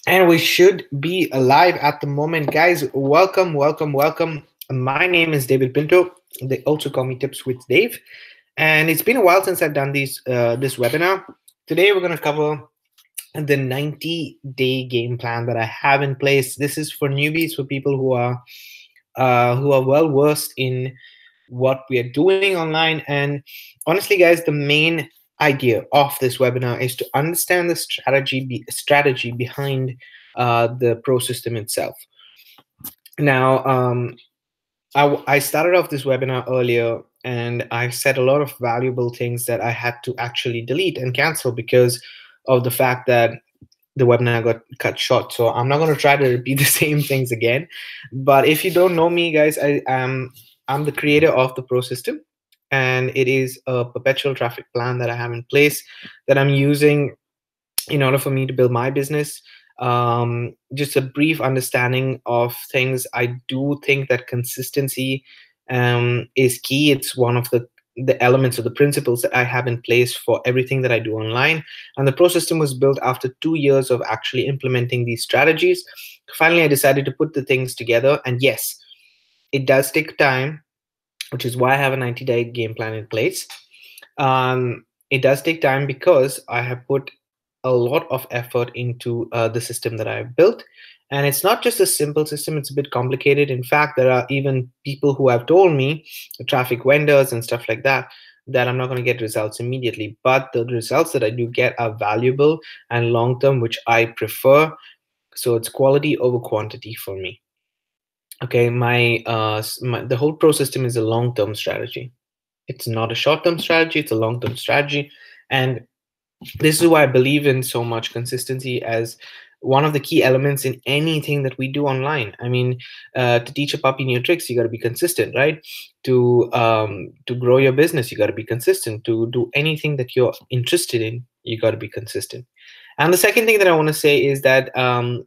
And we should be live at the moment. Guys, welcome, welcome, welcome. My name is David Pinto. They also call me Tips with Dave. And it's been a while since I've done this webinar. Today we're going to cover the 90-day game plan that I have in place. This is for newbies, for people who are well versed in what we are doing online. And honestly, guys, the main idea of this webinar is to understand the strategy behind the pro system itself. Now, I started off this webinar earlier, and I said a lot of valuable things that I had to actually delete and cancel because of the fact that the webinar got cut short. So I'm not going to try to repeat the same things again. But if you don't know me, guys, I'm the creator of the Pro System, and it is a perpetual traffic plan that I have in place that I'm using in order for me to build my business. Just a brief understanding of things. I do think that consistency is key. It's one of the elements or the principles that I have in place for everything that I do online. And the Pro System was built after 2 years of actually implementing these strategies. Finally, I decided to put the things together. And yes, it does take time, which is why I have a 90-day game plan in place. It does take time because I have put a lot of effort into the system that I've built. And it's not just a simple system, it's a bit complicated. In fact, there are even people who have told me, traffic vendors and stuff like that, that I'm not going to get results immediately. But the results that I do get are valuable and long-term, which I prefer. So it's quality over quantity for me. Okay, the whole Pro System is a long-term strategy. It's not a short-term strategy, it's a long-term strategy. And this is why I believe in so much consistency as one of the key elements in anything that we do online. I mean, to teach a puppy new tricks, you got to be consistent, right? To grow your business, you got to be consistent. To do anything that you're interested in, you got to be consistent. And the second thing that I want to say is that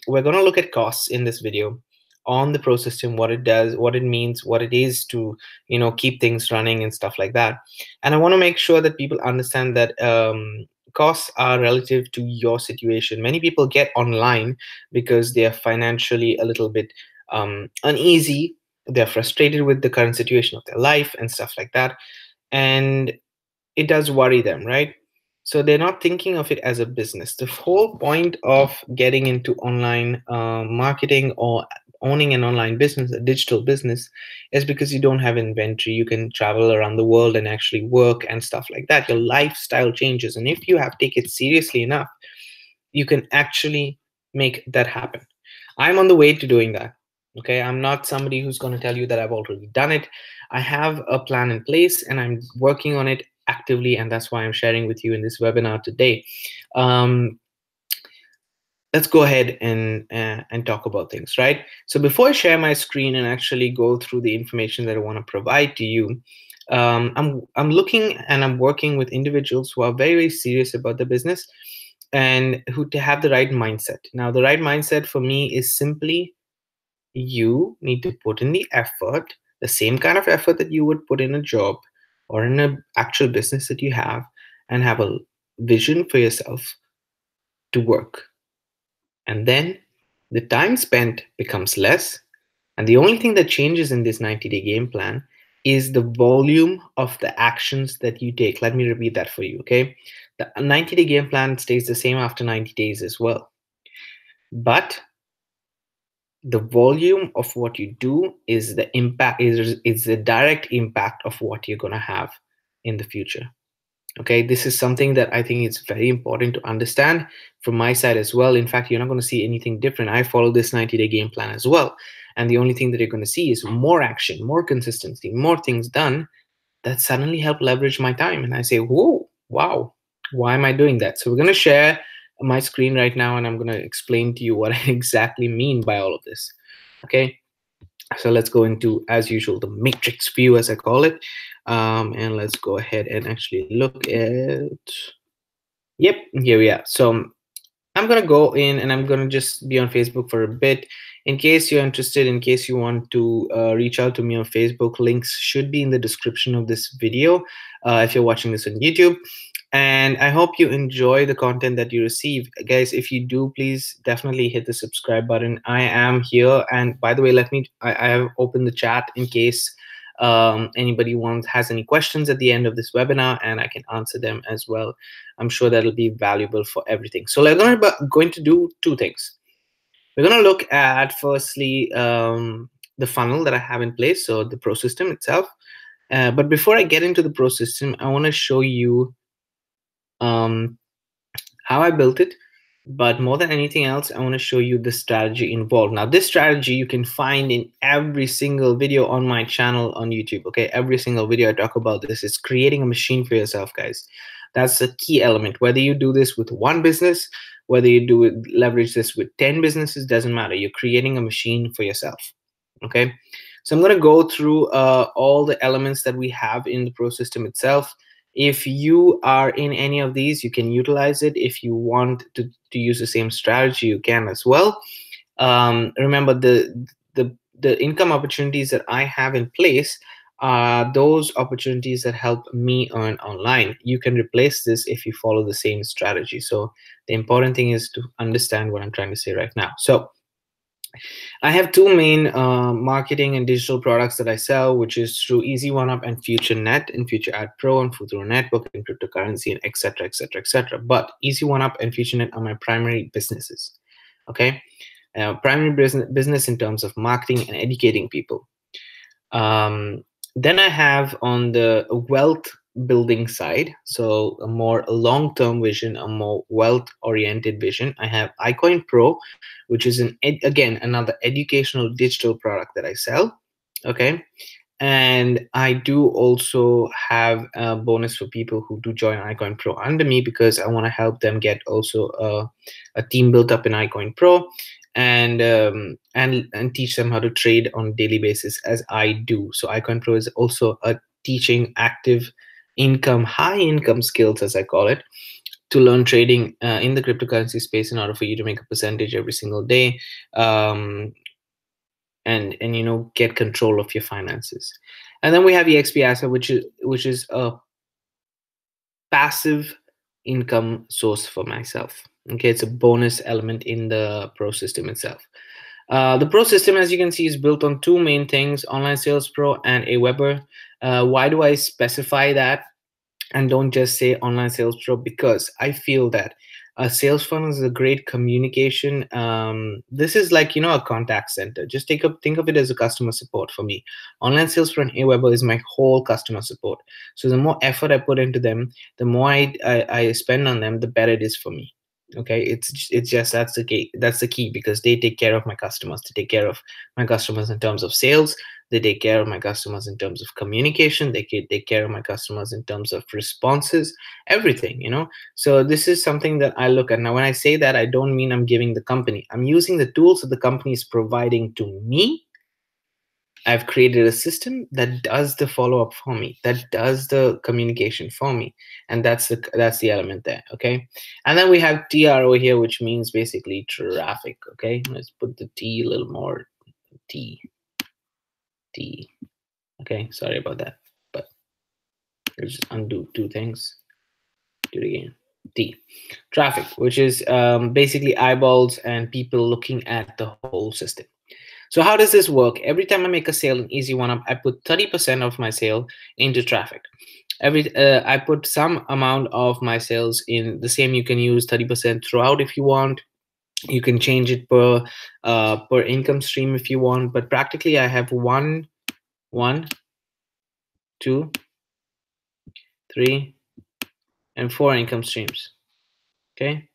we're going to look at costs in this video on the Pro System, what it does, what it means, what it is to keep things running and stuff like that. And I want to make sure that people understand that costs are relative to your situation. Many people get online because they are financially a little bit uneasy. They're frustrated with the current situation of their life and stuff like that. And it does worry them, right? So they're not thinking of it as a business. The whole point of getting into online marketing or owning an online business, a digital business, is because you don't have inventory. You can travel around the world and actually work and stuff like that. Your lifestyle changes. And if you have taken it seriously enough, you can actually make that happen. I'm on the way to doing that. Okay, I'm not somebody who's going to tell you that I've already done it. I have a plan in place and I'm working on it actively, and that's why I'm sharing with you in this webinar today. Let's go ahead and talk about things, right? So before I share my screen and actually go through the information that I want to provide to you, I'm looking and I'm working with individuals who are very, very serious about the business and who have the right mindset. Now, the right mindset for me is simply you need to put in the effort, the same kind of effort that you would put in a job or in an actual business that you have, and have a vision for yourself to work. And then the time spent becomes less. And the only thing that changes in this 90-day game plan is the volume of the actions that you take. Let me repeat that for you, okay? The 90-day game plan stays the same after 90 days as well. But the volume of what you do is the impact, is the direct impact of what you're going to have in the future. Okay, this is something that I think is very important to understand from my side as well. In fact, you're not going to see anything different. I follow this 90-day game plan as well. And the only thing that you're going to see is more action, more consistency, more things done that suddenly help leverage my time. And I say, whoa, wow, why am I doing that? So we're going to share my screen right now, and I'm going to explain to you what I exactly mean by all of this. Okay, so let's go into, as usual, the matrix view, as I call it. And let's go ahead and actually look at, yep, here we are. So I'm going to go in and I'm going to just be on Facebook for a bit. In case you're interested, in case you want to reach out to me on Facebook, links should be in the description of this video if you're watching this on YouTube. And I hope you enjoy the content that you receive. Guys, if you do, please definitely hit the subscribe button. I am here. And by the way, I have opened the chat in case anybody has any questions at the end of this webinar, and I can answer them as well. I'm sure that'll be valuable for everything. So we're going to do two things. We're going to look at, firstly, the funnel that I have in place, so the pro system itself. But before I get into the pro system, I want to show you how I built it. But more than anything else, I want to show you the strategy involved. Now, this strategy you can find in every single video on my channel on YouTube. Okay, every single video I talk about this is creating a machine for yourself, guys. That's a key element. Whether you do this with one business, whether you leverage this with 10 businesses, doesn't matter. You're creating a machine for yourself. Okay, so I'm going to go through all the elements that we have in the pro system itself. If you are in any of these, you can utilize it. If you want to use the same strategy, you can as well. Remember, the income opportunities that I have in place are those opportunities that help me earn online. You can replace this if you follow the same strategy. So the important thing is to understand what I'm trying to say right now. So I have two main marketing and digital products that I sell, which is through Easy One Up and FutureNet, and Future Ad Pro and Futuro Network and cryptocurrency and etc. etc. etc. But Easy One Up and FutureNet are my primary businesses. Okay, primary business in terms of marketing and educating people. Then I have on the wealth building side, so a more long-term vision, a more wealth-oriented vision. I have icoinpro, which is again another educational digital product that I sell. Okay, and I do also have a bonus for people who do join icoinpro under me, because I want to help them get also a team built up in icoinpro, and teach them how to trade on a daily basis as I do. So icoinpro is also a teaching active income, high income skills, as I call it, to learn trading in the cryptocurrency space in order for you to make a percentage every single day, and you know, get control of your finances. And then we have EXP Asset, which is a passive income source for myself. Okay, it's a bonus element in the pro system itself. The pro system, as you can see, is built on two main things: Online Sales Pro and Aweber. Why do I specify that and don't just say Online Sales Pro? Because I feel that a sales funnel is a great communication. This is like, you know, a contact center. Just think of it as a customer support for me. Online Sales Pro and Aweber is my whole customer support. So the more effort I put into them, the more I spend on them, the better it is for me. Okay, it's just that's the key, because they take care of my customers. They take care of my customers in terms of sales. They take care of my customers in terms of communication. They take care of my customers in terms of responses, everything, you know. So this is something that I look at. Now, when I say that, I don't mean I'm giving the company. I'm using the tools that the company is providing to me. I've created a system that does the follow-up for me, that does the communication for me, and that's the element there. Okay, and then we have TRO here, which means basically traffic. Okay, let's put the T a little more. T. Okay, sorry about that, but let's just undo two things. Do it again. T. Traffic, which is basically eyeballs and people looking at the whole system. So how does this work? Every time I make a sale in Easy One Up, I put 30% of my sale into traffic. I put some amount of my sales in the same. You can use 30% throughout if you want. You can change it per income stream if you want. But practically, I have 1, 2, 3, and 4 income streams. Okay,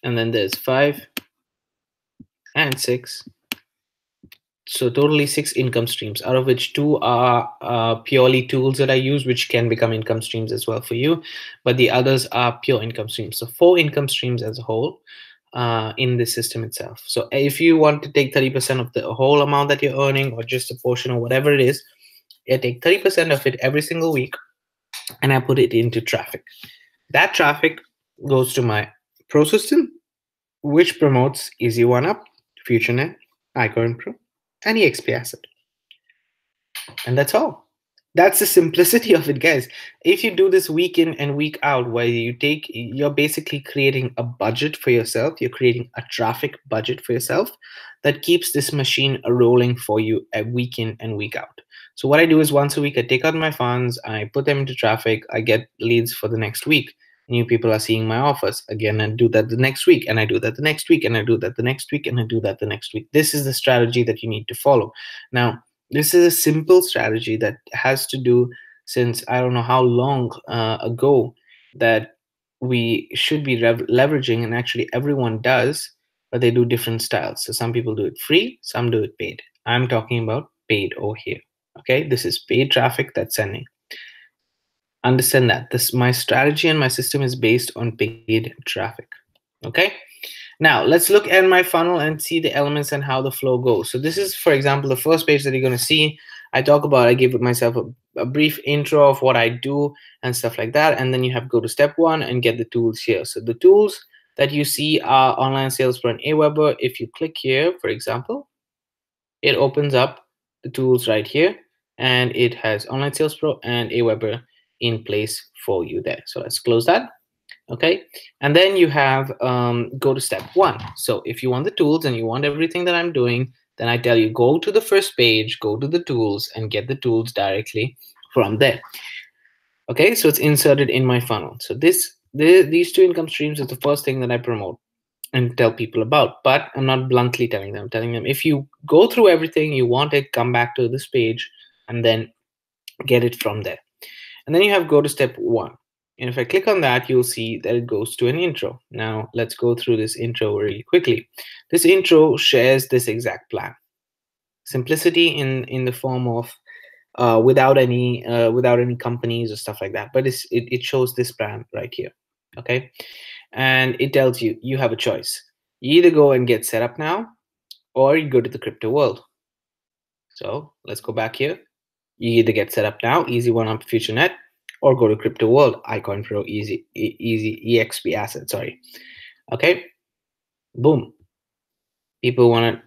and then there's 5 and 6. So totally 6 income streams, out of which 2 are purely tools that I use, which can become income streams as well for you. But the others are pure income streams. So 4 income streams as a whole in the system itself. So if you want to take 30% of the whole amount that you're earning, or just a portion or whatever it is, I take 30% of it every single week, and I put it into traffic. That traffic goes to my pro system, which promotes Easy One Up, FutureNet, icoinpro, and EXP Asset. And that's all. That's the simplicity of it, guys. If you do this week in and week out, where you're basically creating a budget for yourself, you're creating a traffic budget for yourself that keeps this machine rolling for you a week in and week out. So what I do is once a week, I take out my funds, I put them into traffic, I get leads for the next week. New people are seeing my offers. Again, I do that the next week, and I do that the next week, and I do that the next week, and I do that the next week. This is the strategy that you need to follow. Now, this is a simple strategy that has to do since I don't know how long ago that we should be leveraging, and actually everyone does, but they do different styles. So some people do it free, some do it paid. I'm talking about paid over here. Okay, this is paid traffic that's sending. Understand that my strategy and my system is based on paid traffic. Okay, now let's look at my funnel and see the elements and how the flow goes. So this is, for example, the first page that you're going to see. I give myself a brief intro of what I do and stuff like that, and then you have go to step 1 and get the tools here. So the tools that you see are Online Sales Pro and Aweber. If you click here, for example, it opens up the tools right here, and it has Online Sales Pro and Aweber in place for you there. So let's close that. Okay, and then you have go to step 1. So if you want the tools and you want everything that I'm doing, then I tell you go to the first page, go to the tools, and get the tools directly from there. Okay, so it's inserted in my funnel. So these 2 income streams is the first thing that I promote and tell people about, but I'm not bluntly telling them. I'm telling them if you go through everything you want it, come back to this page and then get it from there. And then you have go to step 1. And if I click on that, you'll see that it goes to an intro. Now let's go through this intro really quickly. This intro shares this exact plan. Simplicity in the form of without any companies or stuff like that, but it shows this plan right here. Okay, and it tells you you have a choice. You either go and get set up now, or you go to the crypto world. So let's go back here. You either get set up now, easy one up futurenet, or go to crypto world, icoinpro, easy exp asset. Sorry. Okay, boom. People want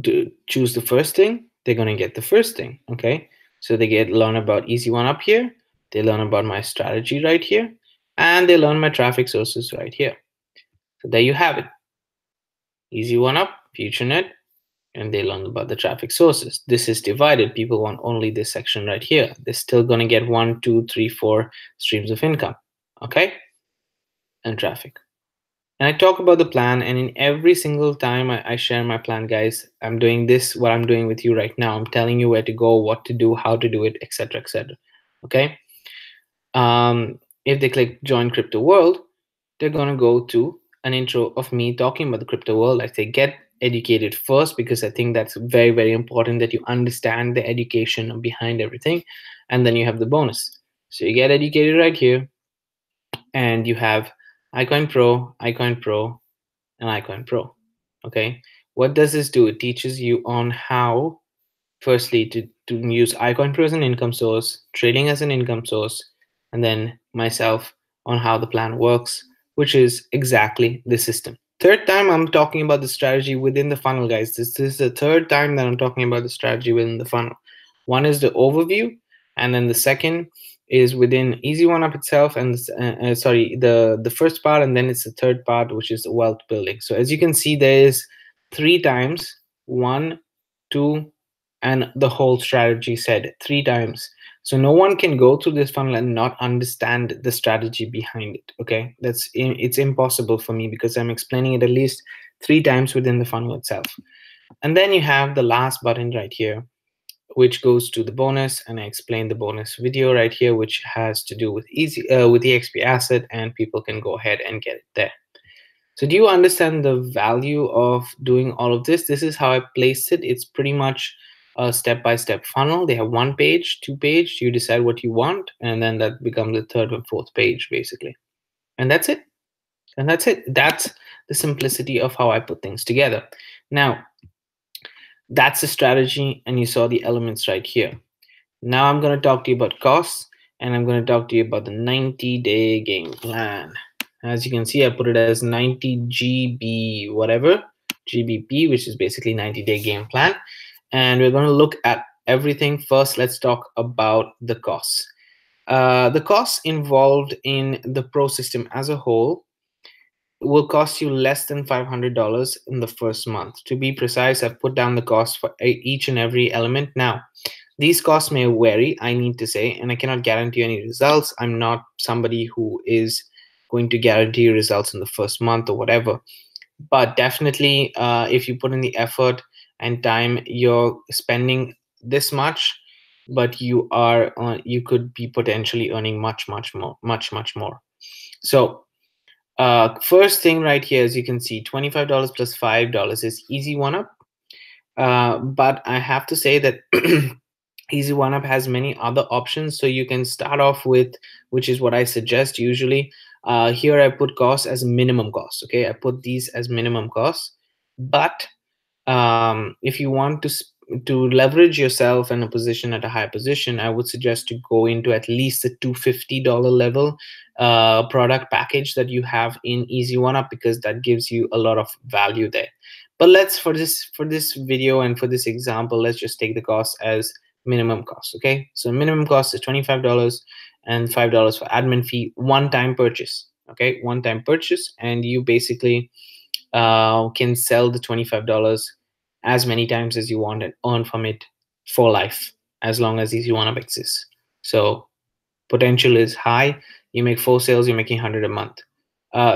to choose the first thing, they're going to get the first thing. Okay, so they learn about easy one up here, they learn about my strategy right here, and they learn my traffic sources right here. So there you have it. Easy one up, futurenet, and they learn about the traffic sources. This is divided. People want only this section right here. They're still going to get 1, 2, 3, 4 streams of income. Okay, and traffic. And I talk about the plan, and in every single time I share my plan, guys, I'm doing this, what I'm doing with you right now. I'm telling you where to go, what to do, how to do it, etc., etc. Okay. If they click join crypto world, they're going to go to an intro of me talking about the crypto world. I say get educated first, because I think that's very, very important that you understand the education behind everything. And then you have the bonus. So you get educated right here, and you have icoinpro, icoinpro, and icoinpro. Okay, what does this do? It teaches you on how, firstly, to use icoinpro as an income source, trading as an income source, and then myself on how the plan works, which is exactly the system. Third time I'm talking about the strategy within the funnel, guys. This is the third time that I'm talking about the strategy within the funnel. One is the overview, and then the second is within easy one up itself, and the first part, and then it's the third part, which is wealth building. So as you can see, there is 3 times, 1, 2, and the whole strategy said 3 times. So no one can go through this funnel and not understand the strategy behind it. Okay, it's impossible for me, because I'm explaining it at least 3 times within the funnel itself. And then you have the last button right here, which goes to the bonus, and I explained the bonus video right here, which has to do with with the XP asset, and people can go ahead and get it there. So do you understand the value of doing all of this? This is how I placed it. It's pretty much a step-by-step funnel. They have 1 page, 2 page. You decide what you want, and then that becomes the 3rd and 4th page, basically. And that's it. And that's it. That's the simplicity of how I put things together. Now, that's the strategy, and you saw the elements right here. Now I'm going to talk to you about costs, and I'm going to talk to you about the 90-day game plan. As you can see, I put it as 90 GB whatever, GBP, which is basically 90-day game plan. And we're going to look at everything, first let's talk about the costs. The costs involved in the pro system as a whole will cost you less than $500 in the first month. To be precise, I've put down the cost for each and every element. Now, these costs may vary, I need to say, and I cannot guarantee any results. I'm not somebody who is going to guarantee results in the first month or whatever. But definitely, if you put in the effort and time, you're spending this much, but you could be potentially earning much more. So first thing right here, as you can see, $25 plus $5 is easy one up. But I have to say that easy one up has many other options. So you can start off with, which is what I suggest usually. Here I put costs as minimum cost. Okay, I put these as minimum costs. But if you want to leverage yourself in a position at a high position, I would suggest to go into at least the $250 level product package that you have in Easy One Up, because that gives you a lot of value there. But let's for this video and for this example, let's just take the cost as minimum cost. Okay, so minimum cost is $25 and $5 for admin fee, one-time purchase. Okay, one-time purchase, and you basically can sell the $25 as many times as you want and earn from it for life, as long as Easy One Up exists. So potential is high. You make 4 sales, you're making 100 a month.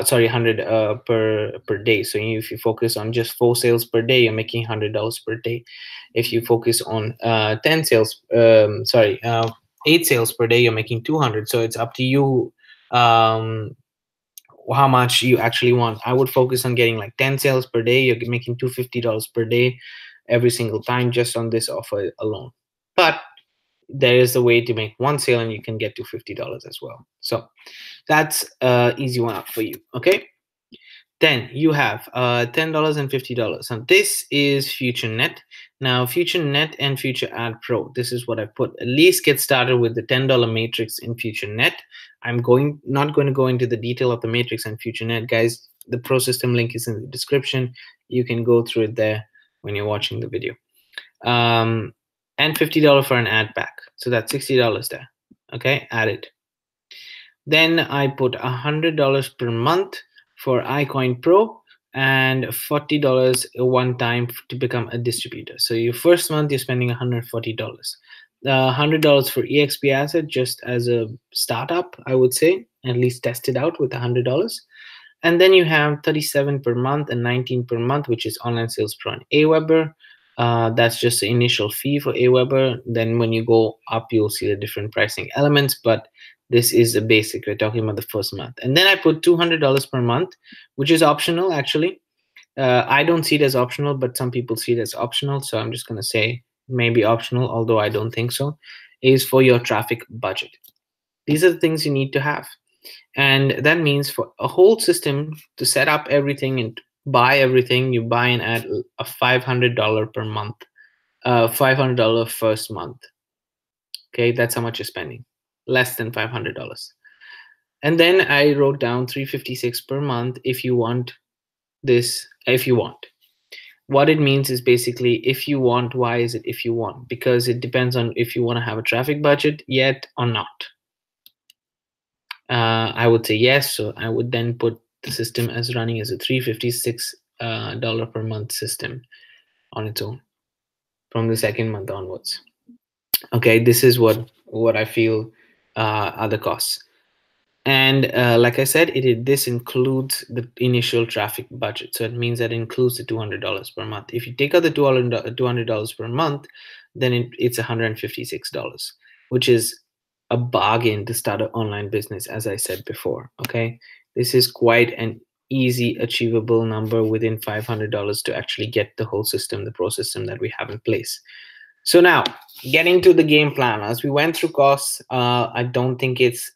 Sorry, 100 per day. So if you focus on just 4 sales per day, you're making $100 per day. If you focus on 8 sales per day, you're making 200. So it's up to you how much you actually want. I would focus on getting like 10 sales per day. You're making $250 per day every single time just on this offer alone. But there is a way to make 1 sale and you can get to $50 as well. So that's Easy One Up for you. Okay, then you have $10 and $50. And this is FutureNet. Now, FutureNet and Future Ad Pro, this is what I put. At least get started with the $10 matrix in FutureNet. I'm not going to go into the detail of the matrix and FutureNet, guys. The pro system link is in the description. You can go through it there when you're watching the video. And $50 for an ad pack. So that's $60 there. Okay, add it. Then I put $100 per month for icoinpro and $40 one time to become a distributor. So your first month you're spending $140. $100 for EXP asset just as a startup, I would say. At least test it out with $100. And then you have $37 per month and $19 per month, which is online sales pro and Aweber. That's just the initial fee for Aweber. Then when you go up, you'll see the different pricing elements, but this is a basic. We're talking about the first month. And then I put $200 per month, which is optional, actually. I don't see it as optional, but some people see it as optional. So I'm just going to say maybe optional, although I don't think so, is for your traffic budget. These are the things you need to have. And that means for a whole system to set up everything and buy everything, you buy and add a $500 per month, $500 first month. Okay, that's how much you're spending, less than $500. And then I wrote down $356 per month if you want this. If you want, what it means is basically if you want. Why is it if you want? Because it depends on if you want to have a traffic budget yet or not. I would say yes, so I would then put the system as running as a $356 per month system on its own from the second month onwards. Okay, this is what I feel are the costs. And like I said, this includes the initial traffic budget. So it means that it includes the $200 per month. If you take out the $200 per month, then it's $156, which is a bargain to start an online business, as I said before. Okay, this is quite an easy achievable number within $500 to actually get the whole system, the pro system that we have in place. So now getting to the game plan, as we went through costs, I don't think it's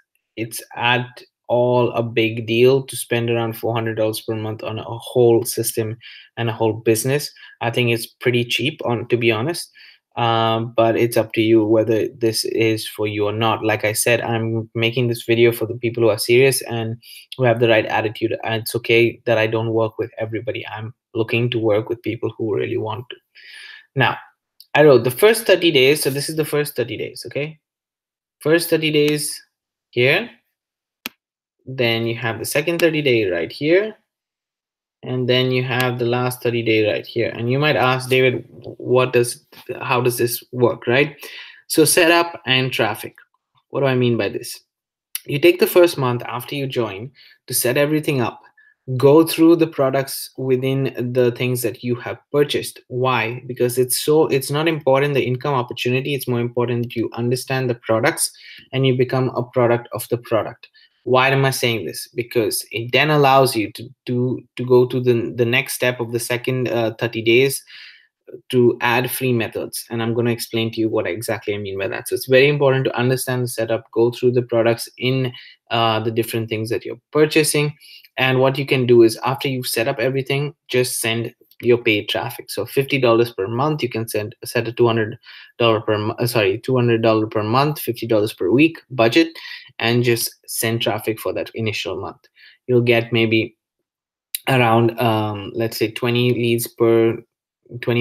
at all a big deal to spend around $400 per month on a whole system and a whole business. I think it's pretty cheap, to be honest. But it's up to you whether this is for you or not. Like I said, I'm making this video for the people who are serious and who have the right attitude. And it's okay that I don't work with everybody. I'm looking to work with people who really want to. Now, I wrote the first 30 days. So this is the first 30 days. Okay. First 30 days here. Then you have the second 30-day right here. And then you have the last 30-day right here. And you might ask, David, how does this work, right? So setup and traffic. What do I mean by this? You take the first month after you join to set everything up. Go through the products within the things that you have purchased. Why? Because it's not important the income opportunity. It's more important that you understand the products and you become a product of the product. Why am I saying this? Because it then allows you to go to the next step of the second 30 days to add free methods, and I'm going to explain to you what exactly I mean by that. So it's very important to understand the setup, go through the products in the different things that you're purchasing, and what you can do is after you've set up everything, just send your paid traffic. So $50 per month, you can set a $200 $200 per month, $50 per week budget, and just send traffic for that initial month. You'll get maybe around let's say 20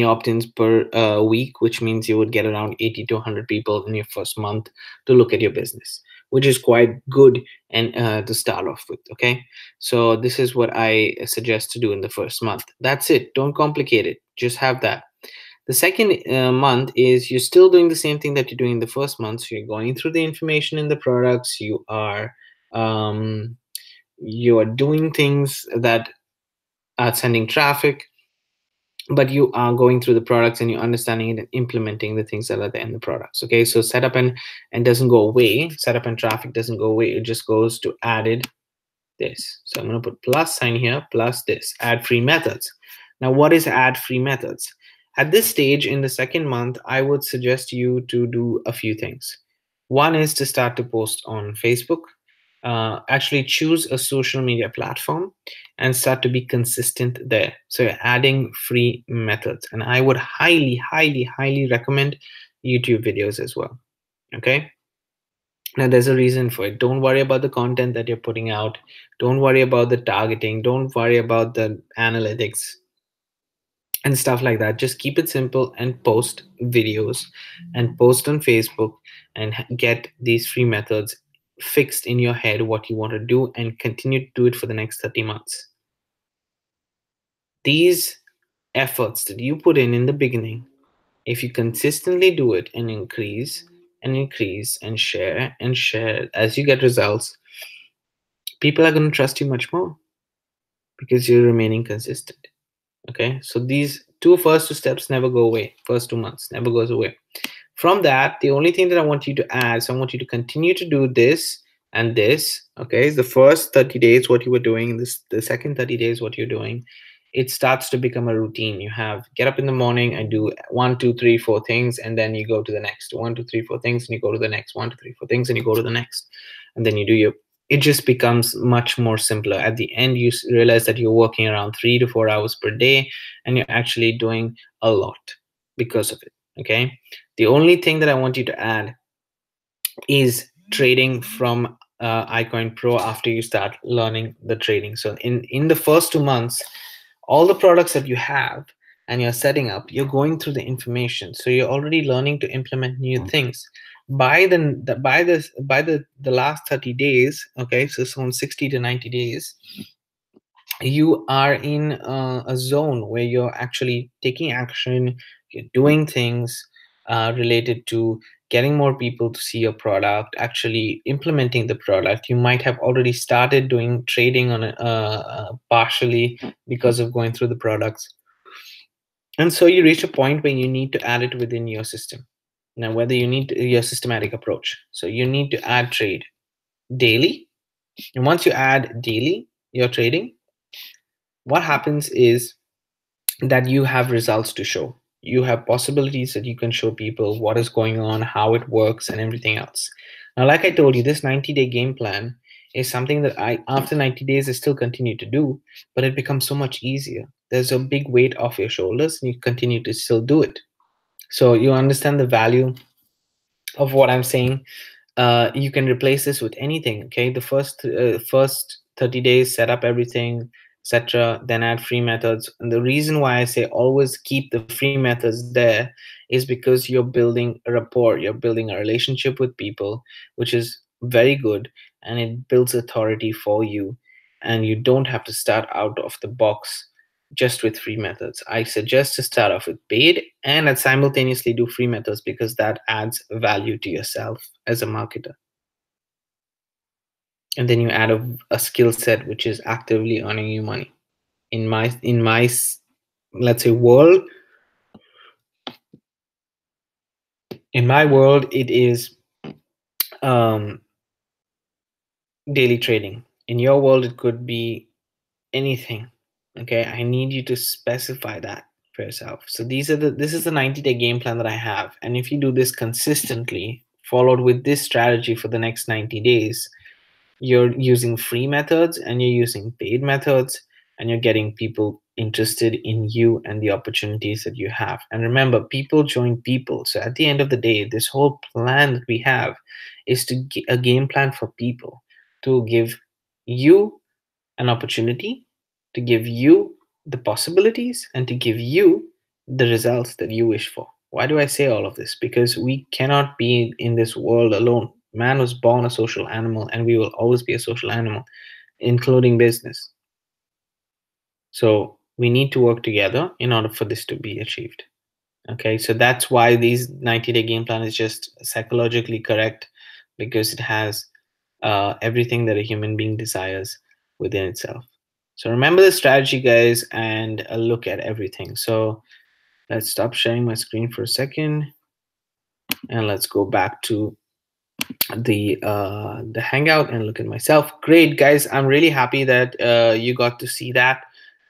opt-ins per week, which means you would get around 80 to 100 people in your first month to look at your business, which is quite good and to start off with. Okay, so this is what I suggest to do in the first month. That's it. Don't complicate it. Just have that. The second month is you're still doing the same thing that you're doing in the first month. So you're going through the information in the products. You are doing things that are sending traffic, but you are going through the products and you're understanding it and implementing the things that are there in the products. Okay, so setup and doesn't go away. Setup and traffic doesn't go away. It just goes to added this. So I'm going to put plus sign here, plus this, add free methods. Now, what is add free methods? At this stage in the second month, I would suggest you to do a few things. One is to start to post on Facebook. Actually choose a social media platform and start to be consistent there. So you're adding free methods, and I would highly recommend YouTube videos as well. Okay, now there's a reason for it. Don't worry about the content that you're putting out. Don't worry about the targeting. Don't worry about the analytics and stuff like that. Just keep it simple and post videos and post on Facebook and get these free methods fixed in your head what you want to do, and continue to do it for the next 30 months. These efforts that you put in the beginning, if you consistently do it and increase and share as you get results, people are going to trust you much more because you're remaining consistent. Okay, so these first two steps never go away. First 2 months never goes away. From that, the only thing that I want you to add, so I want you to continue to do this and this. Okay, the first 30 days what you were doing, the second 30 days what you're doing, it starts to become a routine. You have get up in the morning and do 1, 2, 3, 4 things, and then you go to the next 1, 2, 3, 4 things, and you go to the next 1, 2, 3, 4 things, and you go to the next, and then you do your. It just becomes much more simpler. At the end, you realize that you're working around 3 to 4 hours per day, and you're actually doing a lot because of it. Okay, the only thing that I want you to add is trading from icoinpro after you start learning the trading. So in the first 2 months, all the products that you have and you're setting up, you're going through the information, so you're already learning to implement new things. By the last 30 days, okay, so from 60 to 90 days, you are in a zone where you're actually taking action, you're doing things related to getting more people to see your product, actually implementing the product. You might have already started doing trading on partially because of going through the products. And so you reach a point where you need to add it within your system. Now, whether you need your systematic approach. So you need to add trade daily. And once you add daily your trading, what happens is that you have results to show. You have possibilities that you can show people what is going on, how it works, and everything else. Now, like I told you, this 90-day game plan is something that after 90 days, I still continue to do, but it becomes so much easier. There's a big weight off your shoulders, and you continue to still do it. So you understand the value of what I'm saying. You can replace this with anything. Okay, the first 30 days, set up everything, etc. Then add free methods. And the reason why I say always keep the free methods there is because you're building a rapport, you're building a relationship with people, which is very good, and it builds authority for you. And you don't have to start out of the box just with free methods. I suggest to start off with paid and then simultaneously do free methods, because that adds value to yourself as a marketer. And then you add a skill set which is actively earning you money. In my let's say world, in my world, it is um, daily trading. In your world, it could be anything. Okay, I need you to specify that for yourself. So this is the 90-day game plan that I have, and if you do this consistently, followed with this strategy for the next 90 days, you're using free methods and you're using paid methods, and you're getting people interested in you and the opportunities that you have. And remember, people join people. So at the end of the day, this whole plan that we have is a game plan for people, to give you an opportunity, to give you the possibilities, and to give you the results that you wish for. Why do I say all of this? Because we cannot be in this world alone. Man was born a social animal, and we will always be a social animal, including business. So we need to work together in order for this to be achieved. Okay, so that's why these 90-day game plan is just psychologically correct, because it has everything that a human being desires within itself. So remember the strategy, guys, and look at everything. So let's stop sharing my screen for a second, and let's go back to the hangout and look at myself. Great, guys, I'm really happy that you got to see that.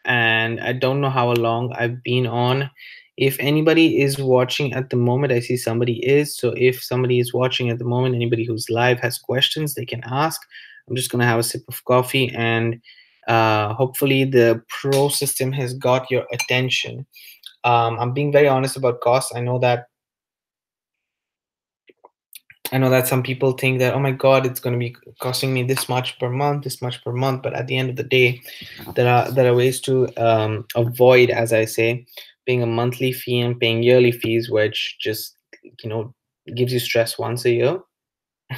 And I don't know how long I've been on. If anybody is watching at the moment, I see somebody is. So if somebody is watching at the moment, anybody who's live has questions, they can ask. I'm just gonna have a sip of coffee, and hopefully the pro system has got your attention. I'm being very honest about costs. I know that some people think that, oh my God, it's going to be costing me this much per month, this much per month. But at the end of the day, there are ways to avoid, as I say, paying a monthly fee and paying yearly fees, which just, gives you stress once a year.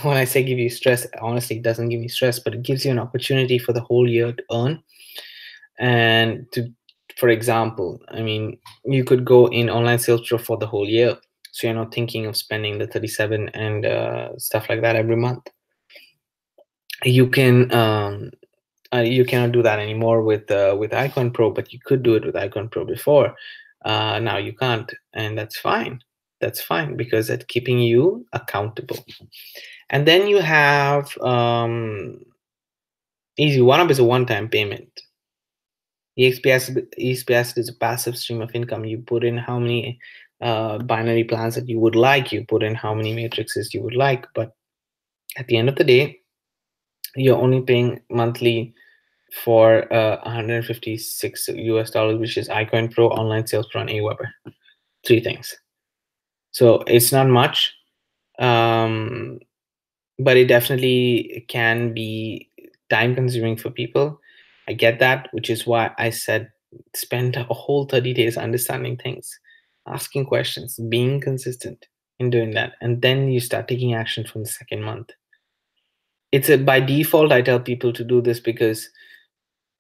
When I say give you stress, honestly, it doesn't give me stress, but it gives you an opportunity for the whole year to earn. And for example, I mean, you could go in online sales pro for the whole year. So you're not thinking of spending the 37 and stuff like that every month. You cannot do that anymore with icoinpro, but you could do it with icoinpro before. Now you can't, and that's fine. That's fine, because it's keeping you accountable. And then you have easy one-up is a one-time payment. EXP asset is a passive stream of income. You put in how many binary plans that you would like, you put in how many matrices you would like, but at the end of the day, you're only paying monthly for 156 US dollars, which is icoinpro, online sales pro, and Aweber. 3 things. So it's not much, but it definitely can be time consuming for people. I get that, which is why I said spend a whole 30 days understanding things, asking questions, being consistent in doing that, and then you start taking action from the second month. It's by default, I tell people to do this because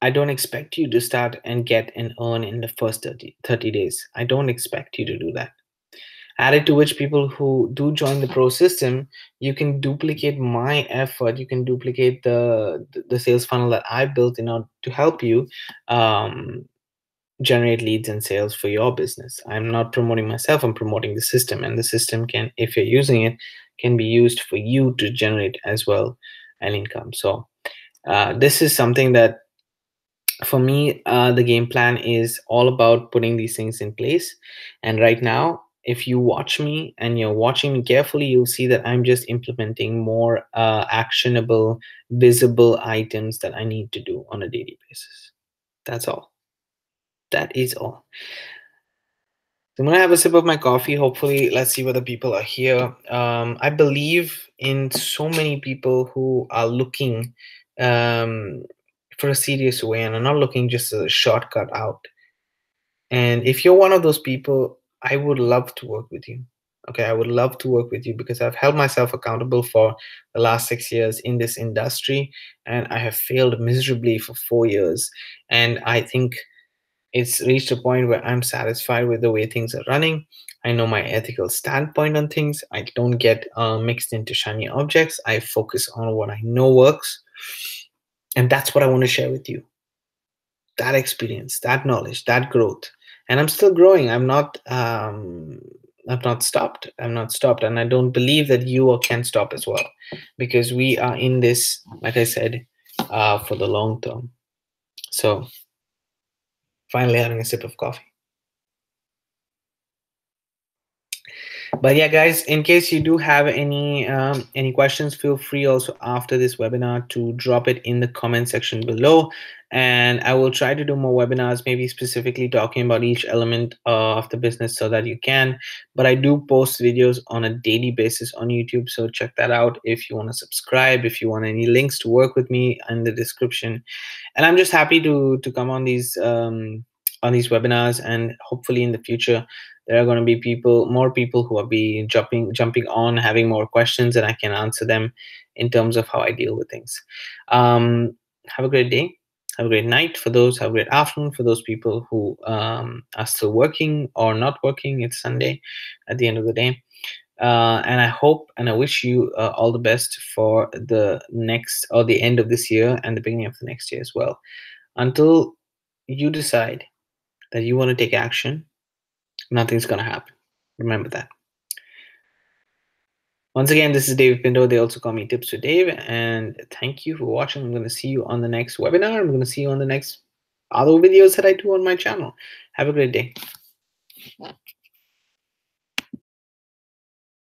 I don't expect you to start and get and earn in the first 30 days. I don't expect you to do that. Added to which, people who do join the pro system, you can duplicate my effort. You can duplicate the sales funnel that I built in order to help you generate leads and sales for your business. I'm not promoting myself, I'm promoting the system, and the system can, if you're using it, can be used for you to generate as well an income. So this is something that, for me, the game plan is all about putting these things in place. And right now, if you watch me and you're watching me carefully, you'll see that I'm just implementing more actionable, visible items that I need to do on a daily basis. That's all. That is all. So I'm gonna have a sip of my coffee. Hopefully, let's see whether people are here. I believe in so many people who are looking for a serious way, and I'm not looking just as a shortcut out. And if you're one of those people, I would love to work with you. Okay, I would love to work with you because I've held myself accountable for the last 6 years in this industry, and I have failed miserably for 4 years. And I think it's reached a point where I'm satisfied with the way things are running. I know my ethical standpoint on things. I don't get mixed into shiny objects. I focus on what I know works. And that's what I want to share with you. That experience, that knowledge, that growth. And I'm still growing. I've not stopped. I'm not stopped. And I don't believe that you can stop as well, because we are in this, like I said, for the long term. So finally having a sip of coffee. But yeah, guys, in case you do have any questions, feel free also after this webinar to drop it in the comment section below, and I will try to do more webinars, maybe specifically talking about each element of the business so that you can. But I do post videos on a daily basis on YouTube, so check that out if you want to subscribe, if you want any links to work with me in the description. And I'm just happy to come on these webinars, and hopefully in the future there are going to be more people who will be jumping on, having more questions, and I can answer them in terms of how I deal with things. Have a great day. Have a great night for those. Have a great afternoon for those people who are still working or not working. It's Sunday at the end of the day. And I hope and I wish you all the best for the next, or the end of this year and the beginning of the next year as well. Until you decide that you want to take action, nothing's going to happen. Remember that. Once again, this is David Pinto. They also call me Tips with Dave. And thank you for watching. I'm going to see you on the next webinar. I'm going to see you on the next other videos that I do on my channel. Have a great day.